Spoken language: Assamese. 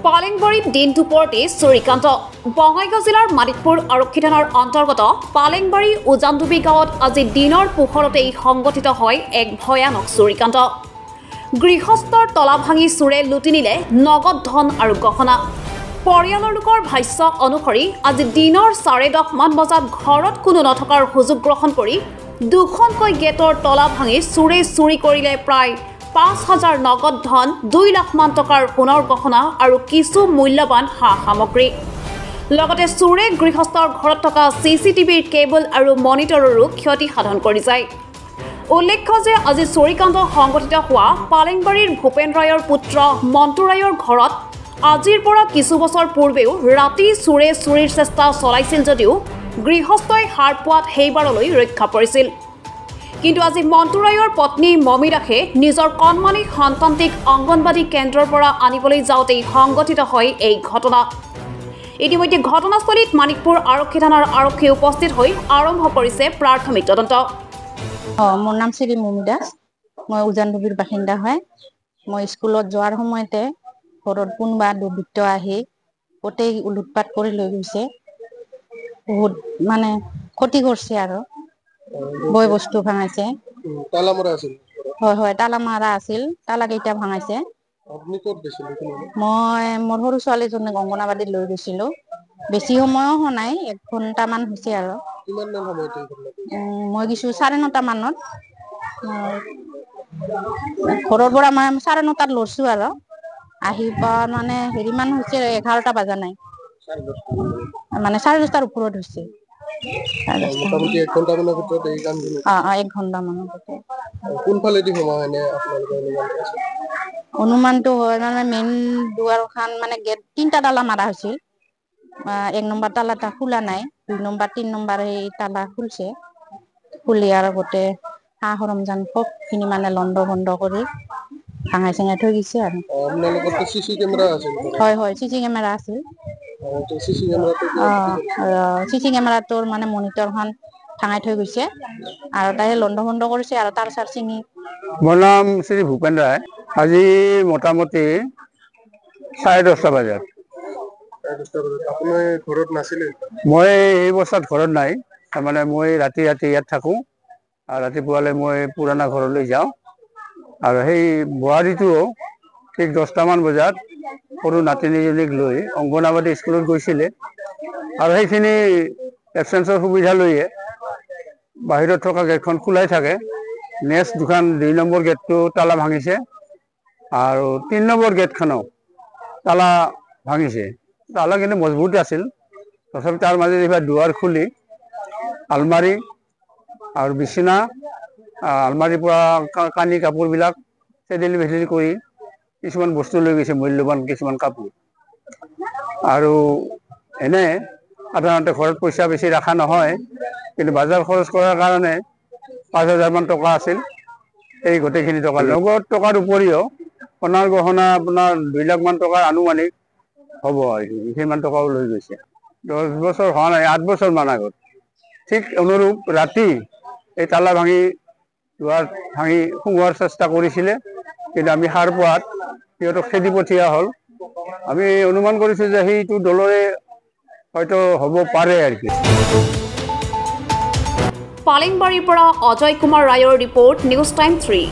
পালেংবাৰীত দিন দুপৰতে চুৰিকাণ্ড বঙাইগাঁও জিলাৰ মানিকপুৰ আৰক্ষী থানাৰ অন্তৰ্গত পালেংবাৰী উজানডুবি গাঁৱত আজি দিনৰ পোহৰতেই সংঘটিত হয় এক ভয়ানক চুৰিকাণ্ড। গৃহস্থৰ তলা ভাঙি চোৰে লুটি নিলে নগদ ধন আৰু গহনা। পৰিয়ালৰ লোকৰ ভাষ্য অনুসৰি আজি দিনৰ 10:30 মান বজাত ঘৰত কোনো নথকাৰ সুযোগ গ্ৰহণ কৰি দুখনকৈ গেটৰ তলা ভাঙি চোৰে চুৰি কৰিলে প্ৰায় 5,000 নগদ ধন, 2 লাখ মান টকাৰ সোণৰ গহনা আৰু কিছু মূল্যৱান সা-সামগ্ৰী। লগতে চোৰে গৃহস্থৰ ঘৰত থকা CCTVৰ কেবল আৰু মনিটৰৰো ক্ষতি সাধন কৰি যায়। উল্লেখ্য যে আজি চুৰিকাণ্ড সংঘটিত হোৱা পালেংবাৰীৰ ভূপেন ৰায়ৰ পুত্ৰ মন্টু ৰায়ৰ ঘৰত আজিৰ পৰা কিছু বছৰ পূৰ্বেও ৰাতি চোৰে চুৰিৰ চেষ্টা চলাইছিল যদিও গৃহস্থই সাৰ পোৱাত সেইবাৰলৈ ৰক্ষা পৰিছিল। কিন্তু আজি মন্টু ৰায়ৰ পত্নী মমি দাসে নিজৰ কণমানি সন্তানটিক অংগনবাদী কেন্দ্ৰৰ পৰা আনিবলৈ যাওঁতেই সংঘটিত হয় এই ঘটনা। ইতিমধ্যে ঘটনাস্থলীত মানিকপুৰ আৰক্ষী থানাৰ আৰক্ষী উপস্থিত হৈ আৰম্ভ কৰিছে প্ৰাথমিক তদন্ত। মোৰ নাম শ্ৰী মমি দাস, মই উজানডুবিৰ বাসিন্দা হয়। মই স্কুলত যোৱাৰ সময়তে ঘৰত কোনোবা দুৰ্বৃত্ত আহি গোটেই লুটপাট কৰি লৈ গৈছে, বহুত মানে ক্ষতি কৰিছে আৰু বয় বস্তু ভাঙাইছে। হয়, তালা মাৰা আছিল, তালা কেইটা ভাঙাইছে। মই মোৰ সৰু ছোৱালীজনীক অংগনাবাদীত লৈ গৈছিলো। বেছি সময়ো হোৱা নাই, 1 ঘণ্টামান হৈছে আৰু। মই কিছু 9:30 মানত ঘৰৰ পৰা মই 9:30 লৈছো আৰু আহি পোৱা মানে হেৰিমান হৈছে 11টা বাজা নাই, মানে 10:30টাৰ ওপৰত হৈছে। 1 ঘণ্টা মানৰ অনুমানটো হয় মানে মেইন দুৱাৰ খান মানে গেট 3টা তালা মাৰা হৈছিল। 1 নম্বৰ তালাটা খোলা নাই, 2 নম্বৰ 3 নম্বৰ এই তালা খুলছে। খুলি আৰু গোটেই সা-সৰঞ্জাম সবখিনি মানে লণ্ড ভণ্ড কৰি ভাঙাই চিঙাই থৈ গৈছে আৰু। হয়, চিচি কেমেৰা আছিল। চিচি কেমেৰাটোৰ মানে মনিটৰখন ভাঙাই থৈ গৈছে আৰু তাই লণ্ড ভণ্ড কৰিছে আৰু তাৰ চাৰ চিঙি। মোৰ নাম শ্ৰী ভূপেন ৰায়। আজি মোটামুটি 10:30 বজাত। মই এই বছৰত ঘৰত নাই, তাৰমানে মই ৰাতি ইয়াত থাকোঁ আৰু ৰাতিপুৱালৈ মই পুৰণা ঘৰলৈ যাওঁ। আৰু সেই বোৱাৰীটো ঠিক 10টামান বজাত সৰু নাতিনীজনীক লৈ অংগনাবাদী স্কুলত গৈছিলে আৰু সেইখিনি এবচেঞ্চৰ সুবিধা লৈয়ে বাহিৰত থকা গেটখন খোলাই থাকে। নেক্সট 2 নম্বৰ গেটটো তালা ভাঙিছে আৰু 3 নম্বৰ গেটখনো তালা ভাঙিছে। তালা কিন্তু মজবুত আছিল, তথাপি তাৰ মাজত এইবাৰ দুৱাৰ খুলি আলমাৰি আৰু বিচনা, আলমাৰীৰ পৰা কানি কাপোৰবিলাক চেদেলি ভেদেলি কৰি কিছুমান বস্তু লৈ গৈছে, মূল্যৱান কিছুমান কাপোৰ। আৰু এনে সাধাৰণতে ঘৰত পইচা বেছি ৰখা নহয়, কিন্তু বজাৰ খৰচ কৰাৰ কাৰণে 5,000 মান টকা আছিল। এই গোটেইখিনি টকা নগদ টকাৰ উপৰিও সোণৰ গহনা আপোনাৰ 2 লাখ মান টকাৰ আনুমানিক হ'ব আৰু সিমান টকাও লৈ গৈছে। 10 বছৰ হোৱা নাই, 8 বছৰ মান আগত ঠিক অনুৰূপ ৰাতি এই তালা ভাঙি দুৱাৰ ভাঙি সোমোৱাৰ চেষ্টা কৰিছিলে, কিন্তু আমি সাৰ পোৱাত সিহঁতক খেদি পঠিওৱা হ'ল। আমি অনুমান কৰিছোঁ যে সেইটো দলৰে হয়তো হ'ব পাৰে আৰু কি। পালেংবাৰীৰ পৰা অজয় কুমাৰ ৰায়ৰ ৰিপৰ্ট, নিউজ টাইম 3।